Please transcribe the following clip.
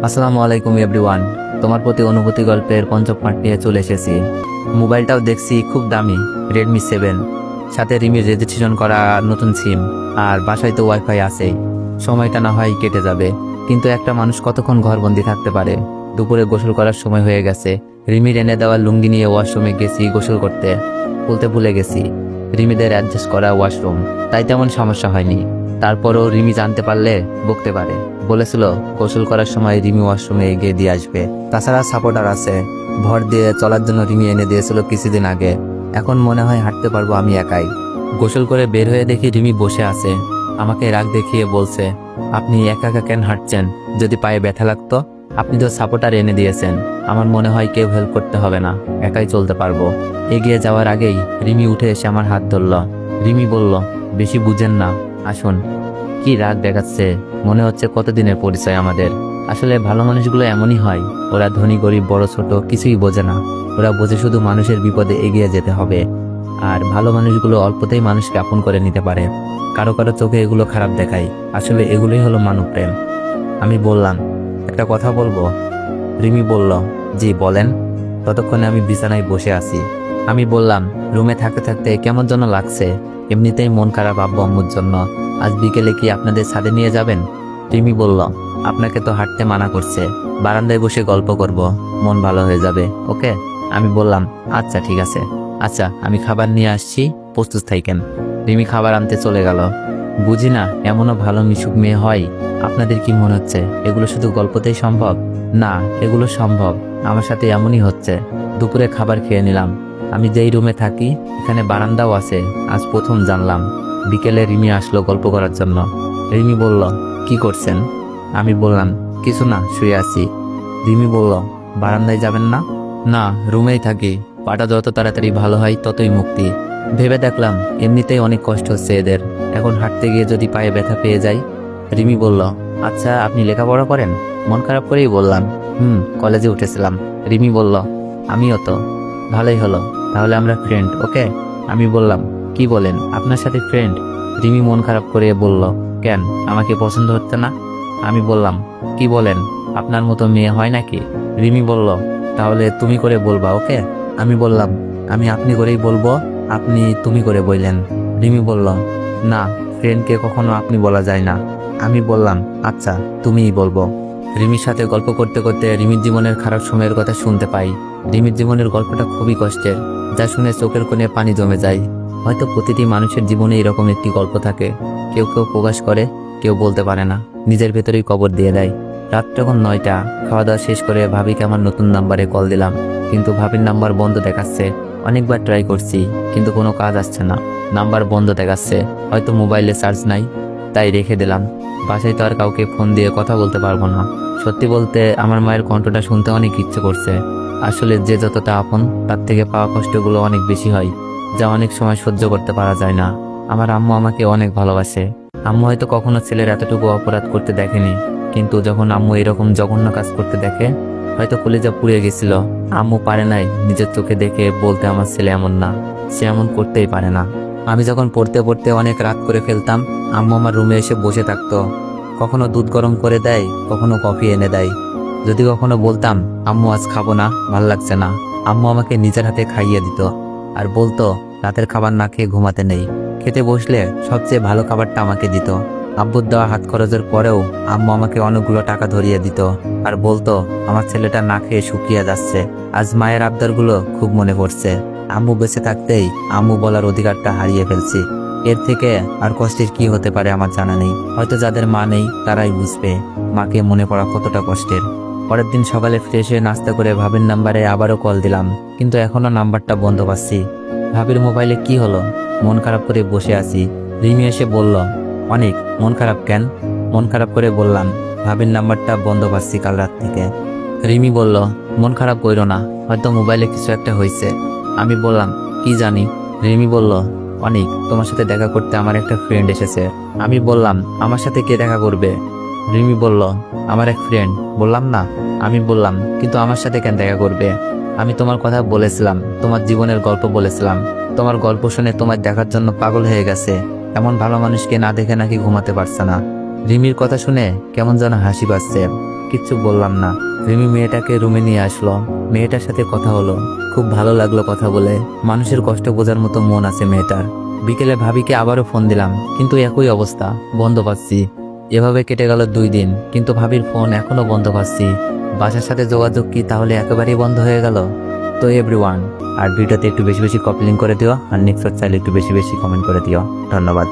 আসসালামু আলাইকুম এভরিওয়ান। তোমার প্রতি অনুভূতি গল্পের পঞ্চম পার্ট নিয়ে চলে এসেছি। মোবাইলটাও দেখছি খুব দামি, Redmi 7, সাথে রিমির রেজিস্ট্রেশন করা নতুন সিম, আর বাসায় তো ওয়াইফাই আছেই। সময়টা না হয় কেটে যাবে, কিন্তু একটা মানুষ কতক্ষণ ঘরবন্দি থাকতে পারে? দুপুরে গোসল করার সময় হয়ে গেছে। রিমির এনে দেওয়া লুঙ্গি নিয়ে ওয়াশরুমে গেছি গোসল করতে, বলতে ভুলে গেছি রিমিদের অ্যাডজাস্ট করা ওয়াশরুম, তাই তেমন সমস্যা হয়নি। তারপরও রিমি জানতে পারলে বকতে পারে। বলেছিল গোসল করার সময় রিমি ওয়াশরুমে এগিয়ে দিয়ে আসবে। তাছাড়া সাপোর্টার আছে, ভর দিয়ে চলার জন্য রিমি এনে দিয়েছিল কিছুদিন আগে। এখন মনে হয় হাঁটতে পারবো আমি একাই। গোসল করে বের হয়ে দেখি রিমি বসে আছে, আমাকে রাগ দেখিয়ে বলছে, আপনি একা একা কেন হাঁটছেন? যদি পায়ে ব্যথা লাগতো? আপনি তো সাপোর্টার এনে দিয়েছেন। আমার মনে হয় কেউ হেল্প করতে হবে না, একাই চলতে পারবো। এগিয়ে যাওয়ার আগেই রিমি উঠে এসে আমার হাত ধরল। রিমি বলল, বেশি বুঝেন না, আসুন। কি রাগ দেখাচ্ছে, মনে হচ্ছে কতদিনের পরিচয় আমাদের। আসলে ভালো মানুষগুলো এমনই হয়, ওরা ধনী গরিব বড় ছোট কিছুই বোঝে না। ওরা বোঝে শুধু মানুষের বিপদে এগিয়ে যেতে হবে। আর ভালো মানুষগুলো অল্পতেই মানুষকে আপন করে নিতে পারে। কারো কারো চোখে এগুলো খারাপ দেখায়, আসলে এগুলোই হলো মানব প্রেম। আমি বললাম, একটা কথা বলবো? রিমি বলল, জি বলেন। ততক্ষণে আমি বিছানায় বসে আছি। আমি বললাম, রুমে থাকতে থাকতে কেমন যেন লাগছে। এমনিতেই মন খারাপ আব্বু আম্মুর জন্য। আজ বিকেলে কি আপনাদের ছাদে নিয়ে যাবেন? রিমি বলল, আপনাকে তো হাঁটতে মানা করছে, বারান্দায় বসে গল্প করব, মন ভালো হয়ে যাবে, ওকে? আমি বললাম, আচ্ছা ঠিক আছে। আচ্ছা, আমি খাবার নিয়ে আসছি, প্রস্তুত থাকেন। রিমি খাবার আনতে চলে গেল। বুঝি না এমনও ভালো মিশুক মেয়ে হয়। আপনাদের কি মনে হচ্ছে এগুলো শুধু গল্পতেই সম্ভব? না, এগুলো সম্ভব, আমার সাথে এমনই হচ্ছে। দুপুরে খাবার খেয়ে নিলাম। আমি যেই রুমে থাকি এখানে বারান্দাও আছে, আজ প্রথম জানলাম। বিকেলে রিমি আসলো গল্প করার জন্য। রিমি বলল, কি করছেন? আমি বললাম, কিছু না, শুয়ে আছি। রিমি বলল, বারান্দায় যাবেন না? না, রুমেই থাকি। পাটা যত তাড়াতাড়ি ভালো হয় ততই মুক্তি। ভেবে দেখলাম এমনিতেই অনেক কষ্ট হচ্ছে এদের, এখন হাঁটতে গিয়ে যদি পায়ে ব্যথা পেয়ে যাই। রিমি বলল, আচ্ছা আপনি লেখাপড়া করেন? মন খারাপ করেই বললাম, কলেজে উঠেছিলাম। রিমি বলল, আমিও তো। ভালোই হলো, তাহলে আমরা ফ্রেন্ড, ওকে? আমি বললাম, কি বলেন, আপনার সাথে ফ্রেন্ড? রিমি মন খারাপ করে বলল, কেন, আমাকে পছন্দ হচ্ছে না? আমি বললাম, কি বলেন, আপনার মতো মেয়ে হয় নাকি? রিমি বলল, তাহলে তুমি করে বলবা, ওকে? আমি বললাম, আমি আপনি করেই বলবো, আপনি তুমি করে বললেন। রিমি বলল, না, ফ্রেন্ডকে কখনো আপনি বলা যায় না। আমি বললাম, আচ্ছা তুমিই বলবো। রিমির সাথে গল্প করতে করতে রিমির জীবনের খারাপ সময়ের কথা শুনতে পাই। রিমির জীবনের গল্পটা খুবই কষ্টের, যা শুনে চোখের কোণে পানি জমে যায়। হয়তো প্রতিটি মানুষের জীবনে এরকম একটি গল্প থাকে। কেউ কেউ প্রকাশ করে, কেউ বলতে পারে না, নিজের ভেতরেই কবর দিয়ে দেয়। রাত তখন 9টা। খাওয়া দাওয়া শেষ করে ভাবিকে আমার নতুন নাম্বারে কল দিলাম, কিন্তু ভাবির নাম্বার বন্ধ দেখাচ্ছে। অনেকবার ট্রাই করছি, কিন্তু কোনো কাজ আসছে না, নাম্বার বন্ধ দেখাচ্ছে। হয়তো মোবাইলে চার্জ নাই, তাই রেখে দিলাম। বাসায় তো আর কাউকে ফোন দিয়ে কথা বলতে পারবো না। সত্যি বলতে আমার মায়ের কণ্ঠটা শুনতে অনেক ইচ্ছে করছে। আসলে যে যতটা আপন, তার থেকে পাওয়া কষ্টগুলো অনেক বেশি হয়, যা অনেক সময় সহ্য করতে পারা যায় না। আমার আম্মু আমাকে অনেক ভালোবাসে। আম্মু হয়তো কখনো ছেলের এতটুকু অপরাধ করতে দেখেনি, কিন্তু যখন আম্মু এরকম জঘন্য কাজ করতে দেখে, হয়তো কলিজা পুড়ে গেছিল। আম্মু পারে নাই নিজের চোখে দেখে বলতে, আমার ছেলে এমন না, সে এমন করতেই পারে না। আমি যখন পড়তে পড়তে অনেক রাত করে ফেলতাম, আম্মু আমার রুমে এসে বসে থাকতো। কখনো দুধ গরম করে দেয়, কখনো কফি এনে দেয়। যদি কখনো বলতাম, আম্মু আজ খাবো না, ভাল লাগছে না, আম্মু আমাকে নিজের হাতে খাইয়ে দিত, আর বলতো রাতের খাবার না খেয়ে ঘুমাতে নেই। খেতে বসলে সবচেয়ে ভালো খাবারটা আমাকে দিত। আব্বুর দেওয়া হাত খরচের পরেও আম্মু আমাকে অনেকগুলো টাকা ধরিয়ে দিত, আর বলতো আমার ছেলেটা না খেয়ে শুকিয়ে যাচ্ছে। আজ মায়ের আবদারগুলো খুব মনে পড়ছে। আম্মু বেঁচে থাকতেই আম্মু বলার অধিকারটা হারিয়ে ফেলছি। এর থেকে আর কষ্টের কি হতে পারে আমার জানা নেই। হয়তো যাদের মা নেই তারাই বুঝবে মাকে মনে পড়া কতটা কষ্টের। পরের দিন সকালে ফ্রেশ হয়ে নাস্তা করে ভাবির নাম্বারে আবারও কল দিলাম, কিন্তু এখনো নাম্বারটা বন্ধ পাচ্ছি। ভাবির মোবাইলে কি হলো, মন খারাপ করে বসে আছি। রিমি এসে বলল, অনেক মন খারাপ কেন? মন খারাপ করে বললাম, ভাবির নাম্বারটা বন্ধ পাচ্ছি কাল রাত থেকে। রিমি বলল, মন খারাপ কইরো না, হয়তো মোবাইলে কিছু একটা হয়েছে। আমি বললাম, কি জানি। রিমি বলল, অনেক, তোমার সাথে দেখা করতে আমার একটা ফ্রেন্ড এসেছে। আমি বললাম, আমার সাথে কে দেখা করবে? রিমি বলল, আমার এক ফ্রেন্ড। বললাম না। আমি বললাম, কিন্তু আমার সাথে কেন দেখা করবে? আমি তোমার কথা বলেছিলাম, তোমার জীবনের গল্প বলেছিলাম। তোমার গল্প শুনে তোমার দেখার জন্য পাগল হয়ে গেছে। এমন ভালো মানুষকে না দেখে নাকি ঘুমাতে পারছে না। রিমির কথা শুনে কেমন যেন হাসি পাচ্ছে, কিচ্ছু বললাম না। রিমি মেয়েটাকে রুমে নিয়ে আসলো, মেয়েটার সাথে কথা হলো, খুব ভালো লাগলো কথা বলে। মানুষের কষ্ট বোঝার মতো মন আছে মেয়েটার। বিকেলে ভাবিকে আবারও ফোন দিলাম, কিন্তু একই অবস্থা, বন্ধ পাচ্ছি। এভাবে কেটে গেল 2 দিন, কিন্তু ভাবির ফোন এখনো বন্ধ পাচ্ছি। বাসার সাথে যোগাযোগ কি তাহলে একেবারেই বন্ধ হয়ে গেল? তো এভরিওয়ান, আর ভিডিওতে একটু বেশি বেশি কপি লিঙ্ক করে দিও, আর নেক্সট চাইলে একটু বেশি বেশি কমেন্ট করে দিও। ধন্যবাদ।